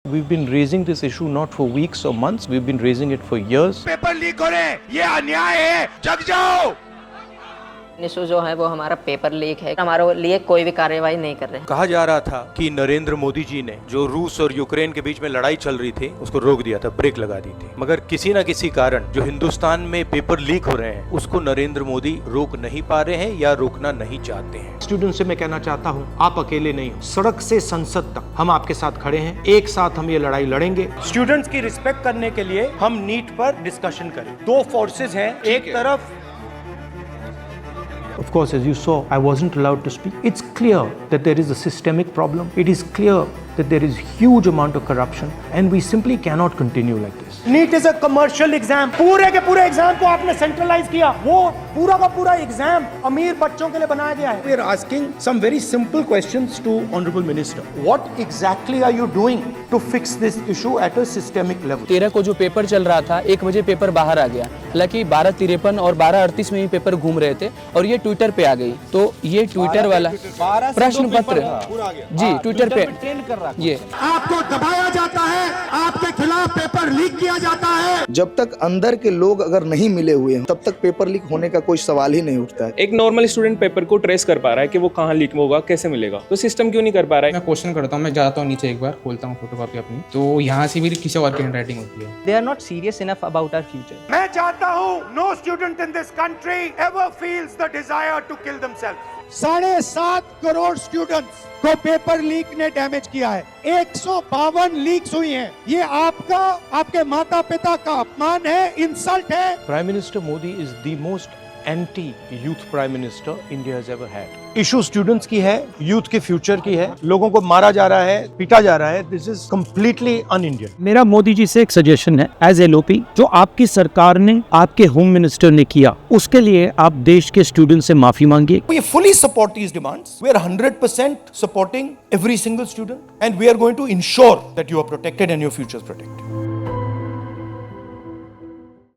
We've been raising this issue not for weeks or months, we've been raising it for years. Paper leak हो रहे हैं, ये अन्याय है, जग जाओ। इशू जो है वो हमारा पेपर लीक है, हमारे लिए कोई भी कार्यवाही नहीं कर रहे। कहा जा रहा था कि नरेंद्र मोदी जी ने जो रूस और यूक्रेन के बीच में लड़ाई चल रही थी उसको रोक दिया था, ब्रेक लगा दी थी, मगर किसी न किसी कारण जो हिंदुस्तान में पेपर लीक हो रहे हैं उसको नरेंद्र मोदी रोक नहीं पा रहे हैं या रोकना नहीं चाहते हैं। स्टूडेंट से मैं कहना चाहता हूँ, आप अकेले नहीं हो, सड़क से संसद तक हम आपके साथ खड़े हैं, एक साथ हम ये लड़ाई लड़ेंगे। स्टूडेंट्स की रिस्पेक्ट करने के लिए हम नीट पर डिस्कशन करें। दो फोर्सेस हैं, एक तरफ Of course, as you saw, I wasn't allowed to speak. It's clear that there is a systemic problem. It is clear that there is huge amount of corruption and we simply cannot continue like this. NEET is a commercial exam. पूरे के पूरे exam को आपने centralise किया। वो पूरा का पूरा एग्जाम अमीर बच्चों के लिए बनाया गया है। We are asking some very simple questions to Honorable Minister. What exactly are you doing to fix this issue at a systemic level? 13 को जो पेपर चल रहा था, 1 बजे पेपर बाहर आ गया। हालांकि 12:53 और 12:38 में ही पेपर घूम रहे थे और ये ट्विटर पे आ गई। तो ये ट्विटर वाला प्रश्न पत्र जी ट्विटर पे ये आपको दबाया जाता है, आपके खिलाफ पेपर लीक किया जाता है। जब तक अंदर के लोग अगर नहीं मिले हुए हैं तब तक पेपर लीक होने का कोई सवाल ही नहीं उठता है। एक नॉर्मल स्टूडेंट पेपर को ट्रेस कर पा रहा है कि वो कहाँ लीक होगा, कैसे मिलेगा, तो सिस्टम क्यों नहीं कर पा रहा है। मैं क्वेश्चन करता हूँ, मैं जाता हूँ नीचे, एक बार खोलता हूँ फोटोकॉपी अपनी, तो यहाँ से भी किसी और की हैंडराइटिंग होती है। They are not serious enough about our future. मैं चाहता हूँ no student in this country ever feels the desire to kill themselves. 7.5 crore students को पेपर लीक ने डैमेज किया है। 152 लीक्स हुई हैं। ये आपका, आपके माता पिता का अपमान है, इंसल्ट है। Prime Minister Modi is the most anti-youth Prime Minister India has ever had. Issue students की है, यूथ के फ्यूचर की है, लोगों को मारा जा रहा है, पीटा जा रहा है। This is completely un-Indian. मेरा मोदी जी से एक सजेशन है, एज एलओपी जो आपकी सरकार ने आपके होम मिनिस्टर ने किया, उसके लिए आप देश के स्टूडेंट से माफी मांगिए। We fully support these demands. We are 100% supporting every single student and we are going to ensure that you are protected and your future is protected.